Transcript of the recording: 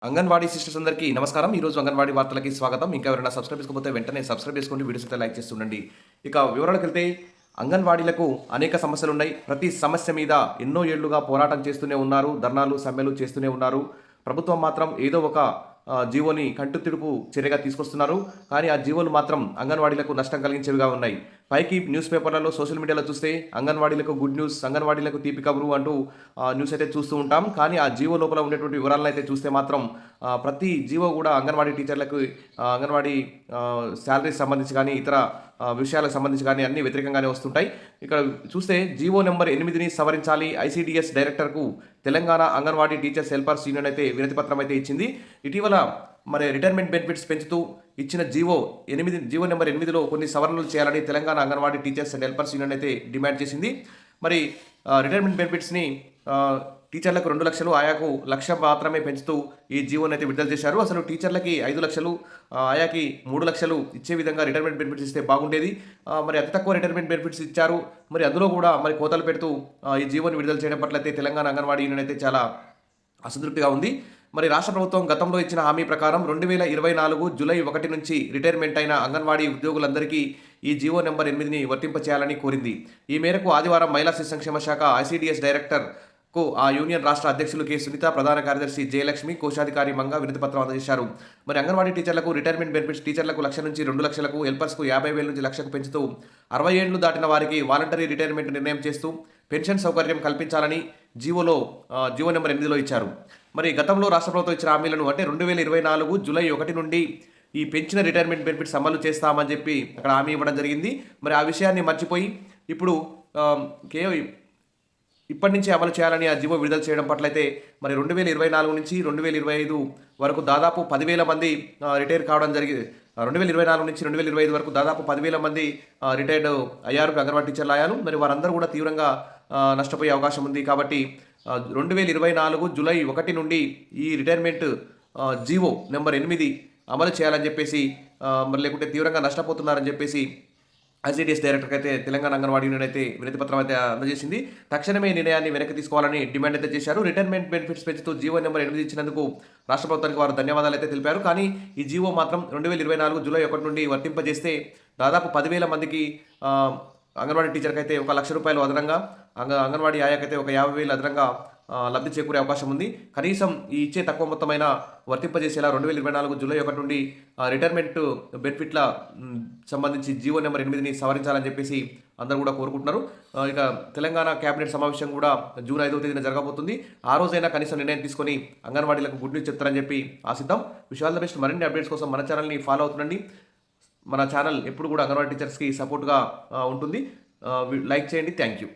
Anganwadi sisters అందరికీ నమస్కారం. ఈరోజు అంగన్వాడీ వార్తలకి స్వాగతం. ఇంకా ఎవరైనా సబ్స్క్రైబ్ చేసుకోకపోతే వెంటనే సబ్స్క్రైబ్ చేసుకోండి. వీడియోస్ అయితే లైక్ చేస్తుండండి. ఇక వివరాలకెళ్తే అంగన్వాడీలకు అనేక సమస్యలున్నాయి. ప్రతి సమస్య మీద ఎన్నో ఏళ్లుగా పోరాటం చేస్తూనే ఉన్నారు. ధర్నాలు, సమ్మెలు చేస్తూనే ఉన్నారు. ప్రభుత్వం మాత్రం ఏదో ఒక జీవోని కంటితుడుపు చర్యగా తీసుకొస్తున్నారు. కానీ ఆ జీవోలు మాత్రం అంగన్వాడీలకు నష్టం కలిగించేవిగా ఉన్నాయి. పైకి న్యూస్ పేపర్లలో, సోషల్ మీడియాలో చూస్తే అంగన్వాడీలకు గుడ్ న్యూస్, అంగన్వాడీలకు తీపి కబురు అంటూ న్యూస్ అయితే చూస్తూ ఉంటాం. కానీ ఆ జీవో లోపల ఉండేటువంటి వివరాలను అయితే చూస్తే మాత్రం ప్రతి జీవో కూడా అంగన్వాడీ టీచర్లకు అంగన్వాడీ శాలరీస్ సంబంధించి కానీ ఇతర విషయాలకు సంబంధించి కానీ అన్ని వ్యతిరేకంగానే వస్తుంటాయి. ఇక్కడ చూస్తే జీవో నెంబర్ 8ని సవరించాలి. ఐసీడీఎస్ డైరెక్టర్కు Telangana anganwadi teachers helpers union అయితే వినతి పత్రం అయితే ఇచ్చింది. ఇటీవల మరి రిటైర్మెంట్ బెనిఫిట్స్ పెంచుతూ ఇచ్చిన జీవో నెంబర్ 8లో కొన్ని సవరణలు చేయాలని Telangana anganwadi teachers and helpers union అయితే డిమాండ్ చేసింది. మరి రిటైర్మెంట్ బెనిఫిట్స్ని టీచర్లకు 2 లక్షలు, ఆయాకు 1 లక్ష మాత్రమే పెంచుతూ ఈ జీవోని అయితే విడుదల చేశారు. అసలు టీచర్లకి 5 లక్షలు, ఆయాకి 3 లక్షలు ఇచ్చే విధంగా రిటైర్మెంట్ బెనిఫిట్స్ ఇస్తే బాగుండేది. మరి అతి తక్కువ రిటైర్మెంట్ బెనిఫిట్స్ ఇచ్చారు. మరి అందులో కూడా మరి కోతలు పెడుతూ ఈ జీవోని విడుదల చేయడం పట్ల అయితే తెలంగాణ అంగన్వాడీ యూనియన్ అయితే చాలా అసంతృప్తిగా ఉంది. మరి రాష్ట్ర ప్రభుత్వం గతంలో ఇచ్చిన హామీ ప్రకారం 2024 జూలై 1 నుంచి రిటైర్మెంట్ అయిన అంగన్వాడీ ఉద్యోగులందరికీ ఈ జీవో నెంబర్ 8ని వర్తింపచేయాలని కోరింది. ఈ మేరకు ఆదివారం మహిళా శిశు సంక్షేమ శాఖ ఐసీడీఎస్ డైరెక్టర్కు ఆ యూనియన్ రాష్ట్ర అధ్యక్షులు కె సునీత, ప్రధాన కార్యదర్శి జయలక్ష్మి, కోశాధికారి మంగ వినతిపత్రం అందజేశారు. మరి అంగన్వాడీ టీచర్లకు రిటైర్మెంట్ బెనిఫిట్స్ టీచర్లకు 1 లక్ష నుంచి 2 లక్షలకు, హెల్పర్స్కు 50,000 నుంచి 1 లక్షకు పెంచుతూ 60 ఏళ్లు దాటిన వారికి వాలంటరీ రిటైర్మెంట్ నిర్ణయం చేస్తూ పెన్షన్ సౌకర్యం కల్పించాలని జీవో నెంబర్ 8లో ఇచ్చారు. మరి గతంలో రాష్ట్ర ప్రభుత్వం ఇచ్చిన హామీలను అంటే 2024 జూలై 1 నుండి ఈ పెంచిన రిటైర్మెంట్ బెనిఫిట్స్ అమలు చేస్తామని చెప్పి అక్కడ హామీ ఇవ్వడం జరిగింది. మరి ఆ విషయాన్ని మర్చిపోయి ఇప్పుడు ఇప్పటి నుంచి అమలు చేయాలని ఆ జీవో విడుదల చేయడం పట్ల అయితే మరి 2024 నుంచి 2025 వరకు దాదాపు 10,000 మంది రిటైర్ కావడం జరిగింది. 2024 నుంచి 2025 వరకు దాదాపు 10,000 మంది రిటైర్డ్ అయ్యారు, అంగన్వాడీ టీచర్లు అయ్యారు. మరి వారందరూ కూడా తీవ్రంగా నష్టపోయే అవకాశం ఉంది. కాబట్టి 2024 జూలై 1 నుండి ఈ రిటైర్మెంట్ జీవో నెంబర్ 8 అమలు చేయాలని చెప్పేసి మరి లేకుంటే తీవ్రంగా నష్టపోతున్నారని చెప్పేసి ఐసీడీఎస్ డైరెక్టర్కి అయితే తెలంగాణ అంగన్వాడీ యూనియన్ అయితే వినతి పత్రం అయితే అందజేసింది. తక్షణమే ఈ నిర్ణయాన్ని వెనక్కి తీసుకోవాలని డిమాండ్ అయితే చేశారు. రిటైర్మెంట్ బెనిఫిట్స్ పెంచుతూ జీవో నెంబర్ 8 ఇచ్చినందుకు రాష్ట్ర ప్రభుత్వానికి వారు ధన్యవాదాలు అయితే తెలిపారు. కానీ ఈ జీవో మాత్రం 2024 జూలై 1 నుండి వర్తింపజేస్తే దాదాపు 10,000 మందికి అంగన్వాడీ టీచర్కి అయితే 1 లక్ష రూపాయలు అదనంగా, అంగన్వాడీ ఆయాకైతే 50,000 అదనంగా లబ్ధి చేకూరే అవకాశం ఉంది. కనీసం ఈ ఇచ్చే తక్కువ మొత్తమైన వర్తింపజేసేలా 2024 జూలై 1 నుండి రిటైర్మెంట్ బెనిఫిట్ల సంబంధించి జీవో నెంబర్ 8ని సవరించాలని చెప్పేసి అందరూ కూడా కోరుకుంటున్నారు. ఇక తెలంగాణ కేబినెట్ సమావేశం కూడా జూన్ 5వ తేదీన జరగబోతుంది. ఆ రోజైనా కనీసం నిర్ణయం తీసుకొని అంగన్వాడీలకు గుడ్ న్యూస్ చెప్తారని చెప్పి ఆశిద్దాం. Wish all the best. మరిన్ని అప్డేట్స్ కోసం మన ఛానల్ని ఫాలో అవుతుండండి. మన ఛానల్ ఎప్పుడు కూడా అంగన్వాడీ టీచర్స్కి సపోర్ట్గా ఉంటుంది. లైక్ చేయండి. Thank you.